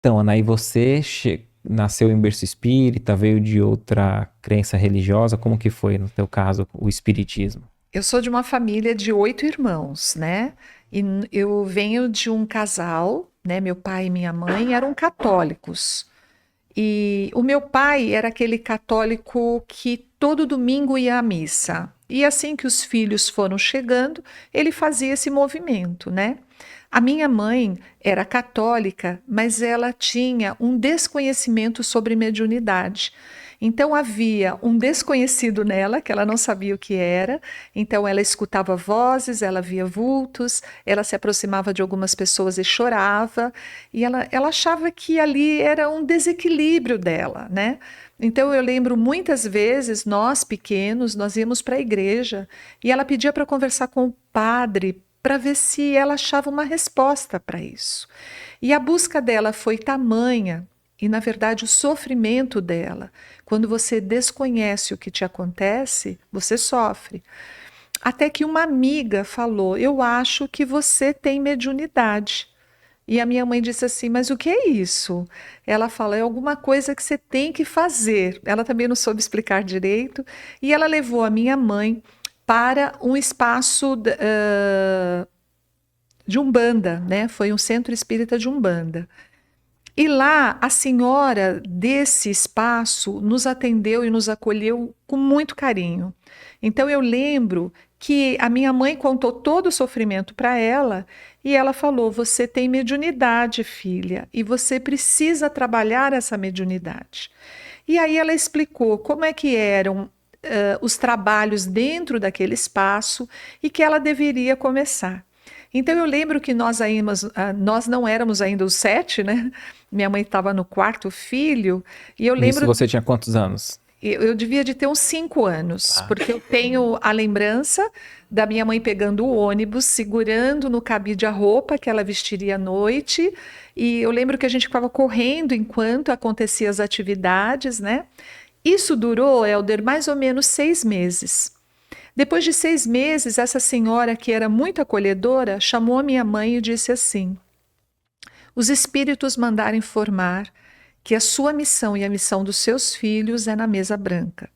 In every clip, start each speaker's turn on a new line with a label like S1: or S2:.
S1: Então, Ana, aí você nasceu em berço espírita, veio de outra crença religiosa, como que foi, no teu caso, o espiritismo?
S2: Eu sou de uma família de 8 irmãos, né? Eu venho de um casal, né? Meu pai e minha mãe eram católicos. E o meu pai era aquele católico que todo domingo ia à missa. E assim que os filhos foram chegando, ele fazia esse movimento, né? A minha mãe era católica, mas ela tinha um desconhecimento sobre mediunidade. Então havia um desconhecido nela, que ela não sabia o que era. Então ela escutava vozes, ela via vultos, ela se aproximava de algumas pessoas e chorava. E ela achava que ali era um desequilíbrio dela, né? Então eu lembro muitas vezes, nós pequenos, nós íamos para a igreja e ela pedia para conversar com o padre para ver se ela achava uma resposta para isso. E a busca dela foi tamanha, e na verdade o sofrimento dela, quando você desconhece o que te acontece, você sofre. Até que uma amiga falou: Eu acho que você tem mediunidade. E a minha mãe disse assim: Mas o que é isso? Ela fala: É alguma coisa que você tem que fazer. Ela também não soube explicar direito. E ela levou a minha mãe para um espaço de Umbanda, né? Foi um centro espírita de Umbanda. E lá a senhora desse espaço nos atendeu e nos acolheu com muito carinho. Então eu lembro que a minha mãe contou todo o sofrimento para ela e ela falou: Você tem mediunidade, filha, e você precisa trabalhar essa mediunidade. E aí ela explicou como é que eram os trabalhos dentro daquele espaço e que ela deveria começar. Então eu lembro que nós não éramos ainda os 7, né? Minha mãe estava no quarto filho, e eu
S1: Nisso
S2: lembro,
S1: você tinha quantos anos?
S2: eu devia de ter uns 5 anos,
S1: Tá.
S2: porque eu tenho a lembrança da minha mãe pegando o ônibus, segurando no cabide a roupa que ela vestiria à noite, e eu lembro que a gente ficava correndo enquanto aconteciam as atividades, né? Isso durou, Helder, mais ou menos 6 meses. Depois de 6 meses, essa senhora, que era muito acolhedora, chamou a minha mãe e disse assim: Os espíritos mandaram informar que a sua missão e a missão dos seus filhos é na mesa branca.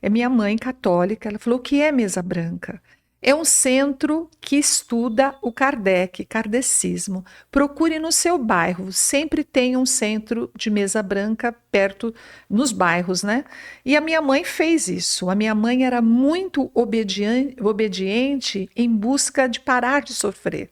S2: É minha mãe católica, ela falou: O que é mesa branca? É um centro que estuda o Kardec, kardecismo. Procure no seu bairro, sempre tem um centro de mesa branca perto nos bairros, né? E a minha mãe fez isso. A minha mãe era muito obediente em busca de parar de sofrer.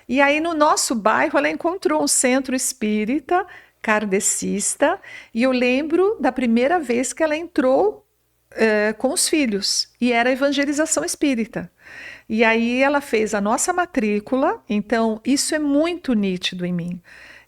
S2: E aí no nosso bairro ela encontrou um centro espírita kardecista e eu lembro da primeira vez que ela entrou com os filhos, e era evangelização espírita. E aí ela fez a nossa matrícula, então isso é muito nítido em mim.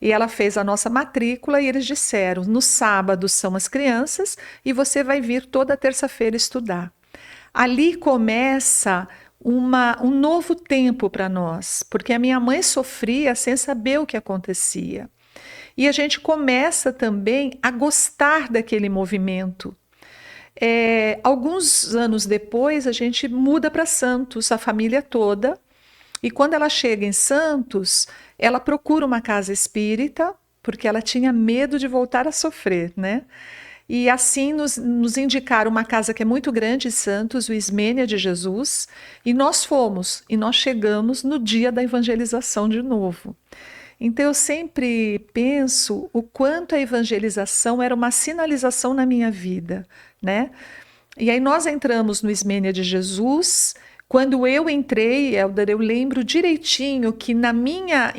S2: E ela fez a nossa matrícula e eles disseram: no sábado são as crianças e você vai vir toda terça-feira estudar. Ali começa um novo tempo para nós, porque a minha mãe sofria sem saber o que acontecia. E a gente começa também a gostar daquele movimento. Alguns anos depois, a gente muda para Santos, a família toda. E quando ela chega em Santos, ela procura uma casa espírita, porque ela tinha medo de voltar a sofrer, né? E assim nos indicaram uma casa que é muito grande em Santos, o Ismênia de Jesus, e nós fomos, e nós chegamos no dia da evangelização de novo. Então eu sempre penso o quanto a evangelização era uma sinalização na minha vida, né? E aí nós entramos no Ismênia de Jesus. Quando eu entrei, Helder, eu lembro direitinho que na minha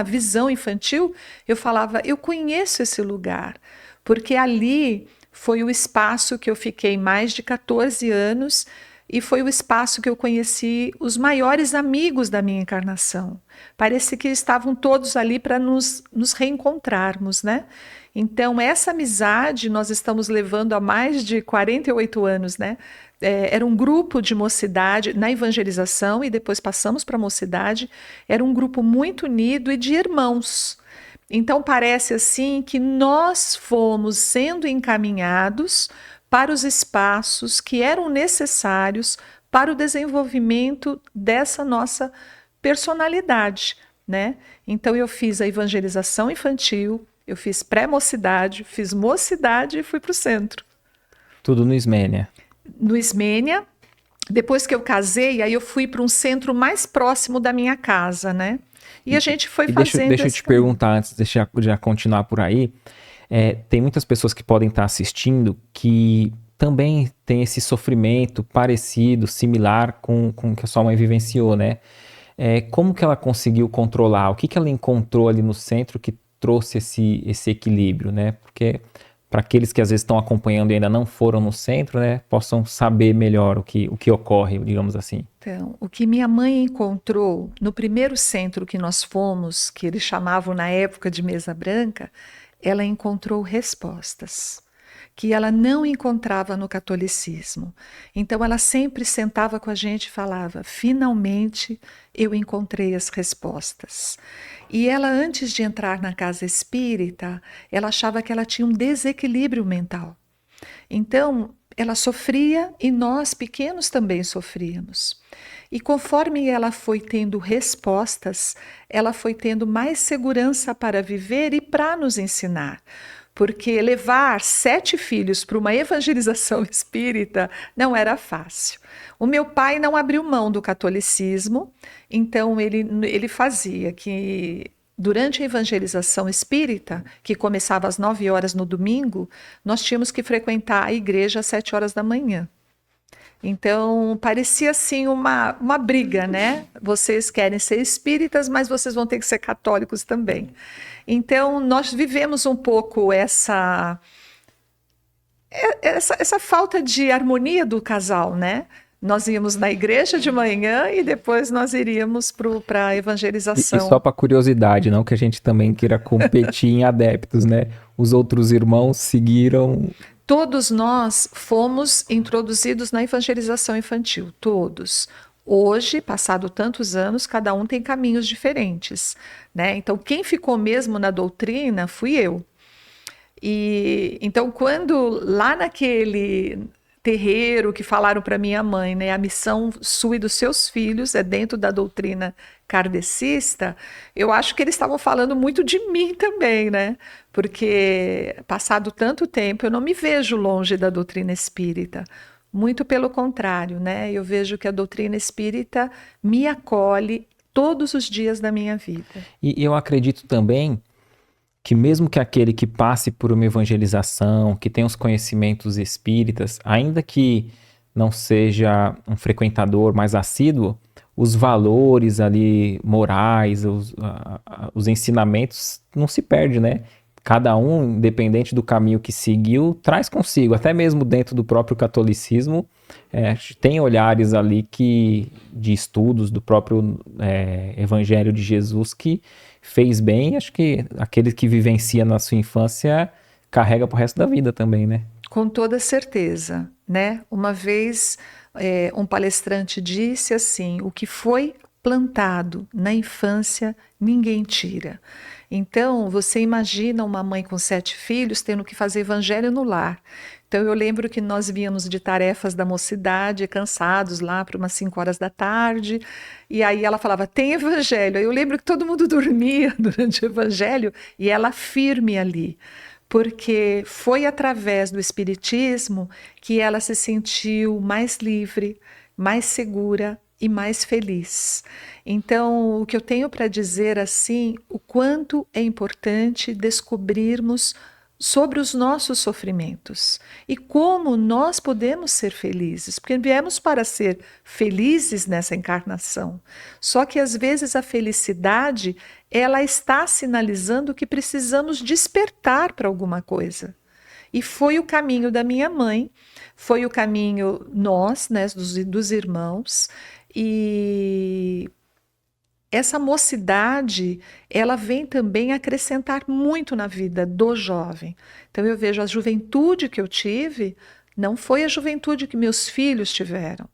S2: visão infantil, eu falava: eu conheço esse lugar, porque ali foi o espaço que eu fiquei mais de 14 anos e foi o espaço que eu conheci os maiores amigos da minha encarnação. Parece que estavam todos ali para nos reencontrarmos, né? Então, essa amizade nós estamos levando há mais de 48 anos, né? Era um grupo de mocidade na evangelização e depois passamos para a mocidade. Era um grupo muito unido e de irmãos. Então, parece assim que nós fomos sendo encaminhados para os espaços que eram necessários para o desenvolvimento dessa nossa personalidade, né? Então eu fiz a evangelização infantil, eu fiz pré-mocidade, fiz mocidade e fui para o centro.
S1: Tudo no Ismênia.
S2: No Ismênia, depois que eu casei, aí eu fui para um centro mais próximo da minha casa, né? E a gente foi fazendo...
S1: Deixa eu te perguntar, antes de já continuar por aí, tem muitas pessoas que podem estar assistindo que também tem esse sofrimento parecido, similar com o que a sua mãe vivenciou, né? Como que ela conseguiu controlar? O que ela encontrou ali no centro que trouxe esse equilíbrio, né? Porque para aqueles que às vezes estão acompanhando e ainda não foram no centro, né, possam saber melhor o que ocorre, digamos assim.
S2: Então, o que minha mãe encontrou no primeiro centro que nós fomos, que eles chamavam na época de mesa branca, ela encontrou respostas que ela não encontrava no catolicismo. Então ela sempre sentava com a gente e falava: finalmente eu encontrei as respostas. E ela, antes de entrar na casa espírita, ela achava que ela tinha um desequilíbrio mental. Então ela sofria e nós pequenos também sofríamos. E conforme ela foi tendo respostas, ela foi tendo mais segurança para viver e para nos ensinar. Porque levar 7 filhos para uma evangelização espírita não era fácil. O meu pai não abriu mão do catolicismo, então ele fazia que durante a evangelização espírita, que começava às 9 horas no domingo, nós tínhamos que frequentar a igreja às 7 horas da manhã. Então, parecia assim uma briga, né? Vocês querem ser espíritas, mas vocês vão ter que ser católicos também. Então, nós vivemos um pouco essa falta de harmonia do casal, né? Nós íamos na igreja de manhã e depois nós iríamos para a evangelização.
S1: E só para curiosidade, não que a gente também queira competir em adeptos, né? Os outros irmãos seguiram...
S2: Todos nós fomos introduzidos na evangelização infantil, todos. Hoje, passado tantos anos, cada um tem caminhos diferentes, né? Então, quem ficou mesmo na doutrina fui eu. E então, quando lá naquele terreiro que falaram para minha mãe, né, a missão sua e dos seus filhos é dentro da doutrina kardecista, eu acho que eles estavam falando muito de mim também, né? Porque passado tanto tempo eu não me vejo longe da doutrina espírita. Muito pelo contrário, né? Eu vejo que a doutrina espírita me acolhe todos os dias da minha vida.
S1: E eu acredito também que mesmo que aquele que passe por uma evangelização, que tenha os conhecimentos espíritas, ainda que não seja um frequentador mais assíduo, os valores ali morais, os ensinamentos não se perdem, né? Cada um, independente do caminho que seguiu, traz consigo, até mesmo dentro do próprio catolicismo, tem olhares ali de estudos do próprio Evangelho de Jesus que fez bem. Acho que aquele que vivencia na sua infância carrega pro resto da vida também, né?
S2: Com toda certeza, né? Uma vez um palestrante disse assim: o que foi plantado na infância, ninguém tira. Então, você imagina uma mãe com 7 filhos tendo que fazer evangelho no lar. Então, eu lembro que nós víamos de tarefas da mocidade, cansados lá para umas 5 horas da tarde, e aí ela falava: tem evangelho. Aí eu lembro que todo mundo dormia durante o evangelho, e ela firme ali, porque foi através do espiritismo que ela se sentiu mais livre, mais segura e mais feliz. Então, o que eu tenho para dizer assim, o quanto é importante descobrirmos sobre os nossos sofrimentos e como nós podemos ser felizes, porque viemos para ser felizes nessa encarnação. Só que às vezes a felicidade, ela está sinalizando que precisamos despertar para alguma coisa. E foi o caminho da minha mãe, foi o caminho nós, né, dos irmãos. E essa mocidade, ela vem também acrescentar muito na vida do jovem. Então eu vejo a juventude que eu tive, não foi a juventude que meus filhos tiveram,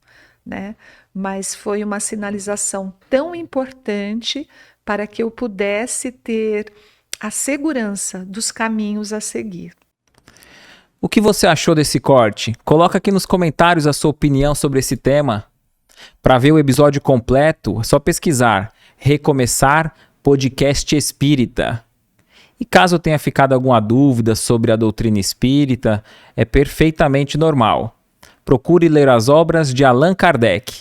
S2: né? Mas foi uma sinalização tão importante para que eu pudesse ter a segurança dos caminhos a seguir.
S1: O que você achou desse corte? Coloca aqui nos comentários a sua opinião sobre esse tema. Para ver o episódio completo, é só pesquisar Recomeçar podcast espírita. E caso tenha ficado alguma dúvida sobre a doutrina espírita, é perfeitamente normal. Procure ler as obras de Allan Kardec.